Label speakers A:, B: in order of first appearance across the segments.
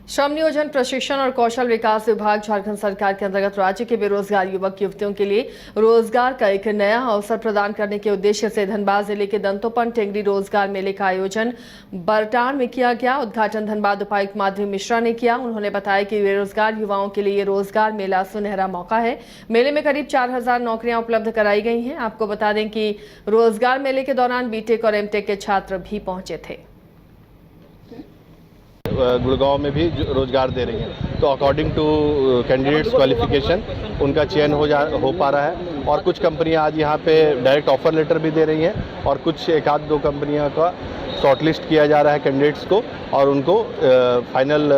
A: श्रम नियोजन प्रशिक्षण और कौशल विकास विभाग झारखंड सरकार के अंतर्गत राज्य के बेरोजगार युवक युवतियों के लिए रोजगार का एक नया अवसर प्रदान करने के उद्देश्य से धनबाद जिले के दंतोपन टेंगरी रोजगार मेले का आयोजन बरटान में किया गया। उद्घाटन धनबाद उपायुक्त माधवी मिश्रा ने किया। उन्होंने बताया कि बेरोजगार युवाओं के लिए रोजगार मेला सुनहरा मौका है। मेले में करीब 4000 नौकरियां उपलब्ध कराई गई हैं। आपको बता दें कि रोजगार मेले के दौरान बीटेक और एमटेक के छात्र भी पहुंचे थे।
B: गुड़गांव में भी रोजगार दे रही हैं, तो अकॉर्डिंग टू कैंडिडेट्स क्वालिफिकेशन उनका चयन हो पा रहा है। और कुछ कंपनियां आज यहाँ पे डायरेक्ट ऑफर लेटर भी दे रही हैं और कुछ एक आध दो कंपनियां का शॉर्टलिस्ट किया जा रहा है कैंडिडेट्स को और उनको फाइनल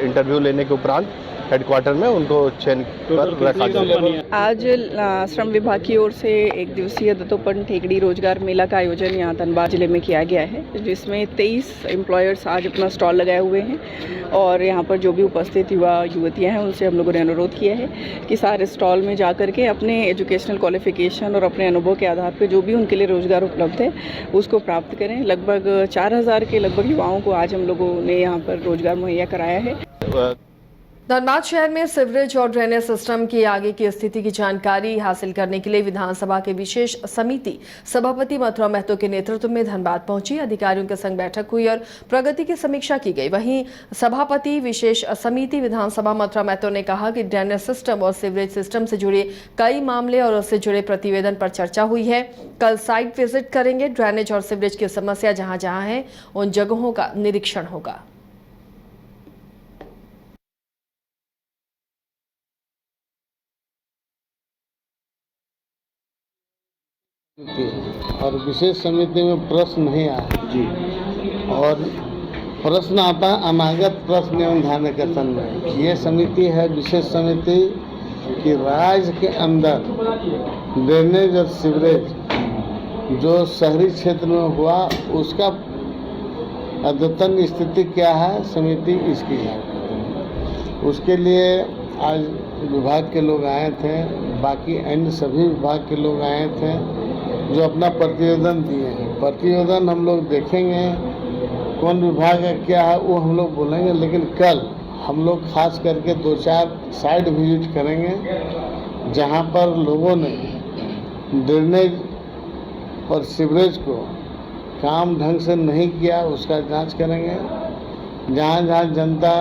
B: इंटरव्यू लेने के उपरांत हेडक्वार्टर में उनको चयन पर रखा जाएगा।
C: आज श्रम विभाग की ओर से एक दिवसीय दंतोपन टेंगरी रोजगार मेला का आयोजन यहाँ धनबाद जिले में किया गया है, जिसमें 23 एम्प्लॉयर्स आज अपना स्टॉल लगाए हुए हैं। और यहाँ पर जो भी उपस्थित युवा युवतियाँ हैं उनसे हम लोगों ने अनुरोध किया है कि सारे स्टॉल में जा कर के अपने एजुकेशनल क्वालिफिकेशन और अपने अनुभव के आधार पर जो भी उनके लिए रोजगार उपलब्ध है उसको प्राप्त करें। लगभग 4000 के लगभग युवाओं को आज हम लोगों ने यहाँ पर रोजगार मुहैया कराया है।
A: धनबाद शहर में सीवरेज और ड्रेनेज सिस्टम की आगे की स्थिति की जानकारी हासिल करने के लिए विधानसभा के विशेष समिति सभापति मथुरा महतो के नेतृत्व में धनबाद पहुंची। अधिकारियों के संग बैठक हुई और प्रगति की समीक्षा की गई। वहीं सभापति विशेष समिति विधानसभा मथुरा महतो ने कहा कि ड्रेनेज सिस्टम और सीवरेज सिस्टम से जुड़े कई मामले और उससे जुड़े प्रतिवेदन पर चर्चा हुई है। कल साइट विजिट करेंगे। ड्रेनेज और सीवरेज की समस्या जहां जहां है उन जगहों का निरीक्षण होगा।
D: और विशेष समिति में प्रश्न नहीं आया जी, और प्रश्न आता है अनागत प्रश्न एवं ध्यान आकर्षण में। ये समिति है विशेष समिति कि राज्य के अंदर ड्रेनेज और सीवरेज जो शहरी क्षेत्र में हुआ उसका अद्यतन स्थिति क्या है, समिति इसकी है। उसके लिए आज विभाग के लोग आए थे, बाकी अन्य सभी विभाग के लोग आए थे जो अपना प्रतिवेदन दिए हैं। प्रतिवेदन हम लोग देखेंगे कौन विभाग है क्या है वो हम लोग बोलेंगे, लेकिन कल हम लोग खास करके 2-4 साइट विजिट करेंगे जहां पर लोगों ने ड्रेनेज और सीवरेज को काम ढंग से नहीं किया उसका जांच करेंगे। जहां जहां जनता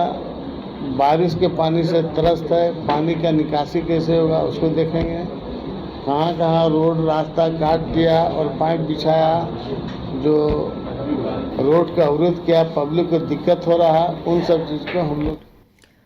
D: बारिश के पानी से त्रस्त है, पानी का निकासी कैसे होगा उसको देखेंगे। कहाँ कहाँ रोड रास्ता काट दिया और पाइप बिछाया जो रोड का अवरुद्ध किया, पब्लिक को दिक्कत हो रहा है, उन सब चीज़ को हम लोग।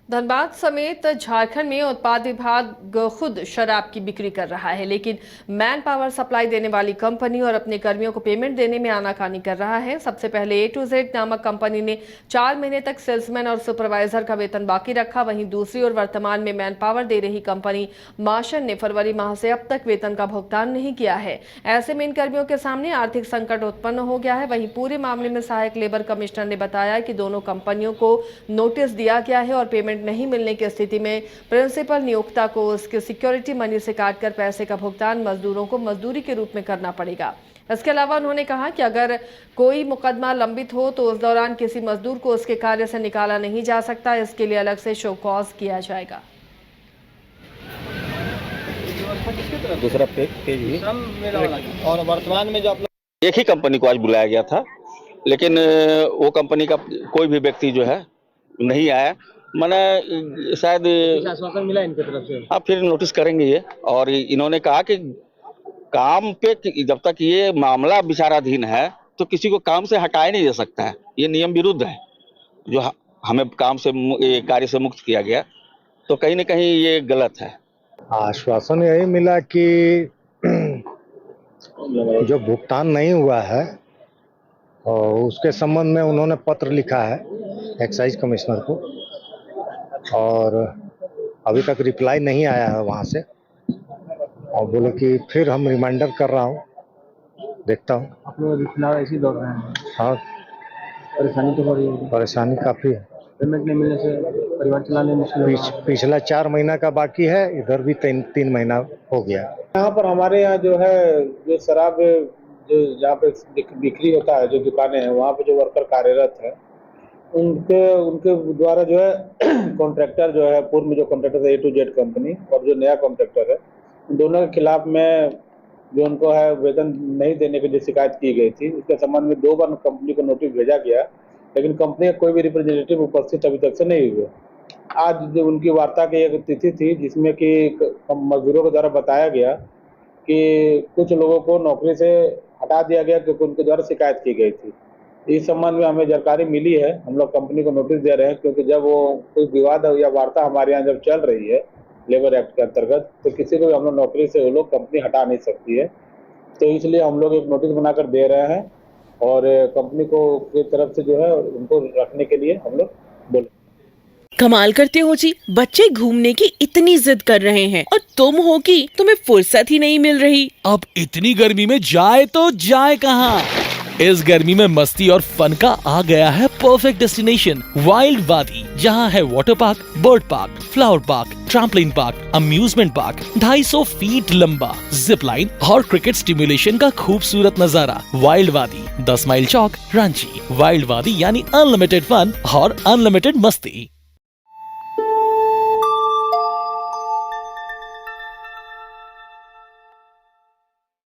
A: धनबाद समेत झारखंड में उत्पाद विभाग खुद शराब की बिक्री कर रहा है, लेकिन मैन पावर सप्लाई देने वाली कंपनी और अपने कर्मियों को पेमेंट देने में आनाकानी कर रहा है। सबसे पहले A to Z नामक कंपनी ने 4 महीने तक सेल्समैन और सुपरवाइजर का वेतन बाकी रखा। वहीं दूसरी ओर वर्तमान में मैन पावर दे रही कंपनी माशन ने फरवरी माह से अब तक वेतन का भुगतान नहीं किया है। ऐसे में इन कर्मियों के सामने आर्थिक संकट उत्पन्न हो गया है। वहीं पूरे मामले में सहायक लेबर कमिश्नर ने बताया कि दोनों कंपनियों को नोटिस दिया गया है और पेमेंट नहीं मिलने की स्थिति में प्रिंसिपल नियोक्ता को उसके सिक्योरिटी मनी से काटकर पैसे का भुगतान मजदूरों को मजदूरी के रूप में करना पड़ेगा। इसके अलावा उन्होंने कहा कि अगर कोई मुकदमा लंबित हो तो उस दौरान किसी मजदूर को उसके कार्य से निकाला नहीं जा सकता। इसके लिए अलग से शो कॉज किया जाएगा।
E: दूसरा पेज और वर्तमान में जो आप एक ही कंपनी को आज बुलाया गया था, लेकिन वो कंपनी का कोई भी व्यक्ति जो है नहीं आया। मैंने शायद आश्वासन मिला इनकी तरफ से, अब फिर नोटिस करेंगे ये। और इन्होंने कहा कि काम पे जब तक ये मामला विचाराधीन है तो किसी को काम से हटाया नहीं जा सकता है। ये नियम विरुद्ध है जो हमें काम से कार्य से मुक्त किया गया, तो कहीं ना कहीं ये गलत है।
F: आश्वासन यही मिला कि जो भुगतान नहीं हुआ है और उसके संबंध में उन्होंने पत्र लिखा है एक्साइज कमिश्नर को, और अभी तक रिप्लाई नहीं आया है वहाँ से। और बोले कि फिर हम रिमाइंडर कर रहा हूँ, देखता हूँ।
G: आप लोग फिलहाल ऐसे ही दौड़ रहे हैं?
F: हाँ,
G: परेशानी तो हो रही है?
F: परेशानी काफ़ी है।
G: पेमेंट नहीं मिलने से परिवार चलाने मुश्किल।
F: पिछला 4 महीना का बाकी है, इधर भी 3 महीना हो गया।
G: यहाँ पर हमारे यहाँ जो है जो शराब जो जहाँ पे बिक्री होता है, जो दुकानें हैं वहाँ पे जो वर्कर कार्यरत है उनके उनके द्वारा जो है कॉन्ट्रैक्टर जो है, पूर्व में जो कॉन्ट्रैक्टर है A to Z कंपनी और जो नया कॉन्ट्रैक्टर है, उन दोनों के खिलाफ में जो उनको है वेतन नहीं देने की जो शिकायत की गई थी, उसके संबंध में 2 बार कंपनी को नोटिस भेजा गया, लेकिन कंपनी का कोई भी रिप्रेजेंटेटिव उपस्थित अभी तक से नहीं हुए। आज जो उनकी वार्ता की एक तिथि थी, जिसमें कि मजदूरों के द्वारा बताया गया कि कुछ लोगों को नौकरी से हटा दिया गया क्योंकि उनके द्वारा शिकायत की गई थी। इस संबंध में हमें जानकारी मिली है, हम लोग कंपनी को नोटिस दे रहे हैं, क्योंकि जब वो कोई विवाद या वार्ता हमारे यहाँ जब चल रही है लेबर एक्ट के अंतर्गत, तो किसी को भी हम लोग नौकरी से वो लोग कंपनी हटा नहीं सकती है। तो इसलिए हम लोग एक नोटिस बनाकर दे रहे हैं और कंपनी को की तरफ से जो है उनको रखने के लिए हम लोग बोले।
H: कमाल करते हो जी, बच्चे घूमने की इतनी जिद कर रहे हैं और तुम हो कि तुम्हें फुर्सत ही नहीं मिल रही।
I: अब इतनी गर्मी में जाए तो जाए कहाँ? इस गर्मी में मस्ती और फन का आ गया है परफेक्ट डेस्टिनेशन, वाइल्ड वादी, जहाँ है water park, bird park, flower park, trampoline park, amusement park, 250 feet लंबा, जिप लाइन और क्रिकेट स्टिमुलेशन का खूबसूरत नजारा। वाइल्ड वादी, 10 माइल चौक, रांची। वाइल्ड वादी यानी अनलिमिटेड फन और अनलिमिटेड मस्ती।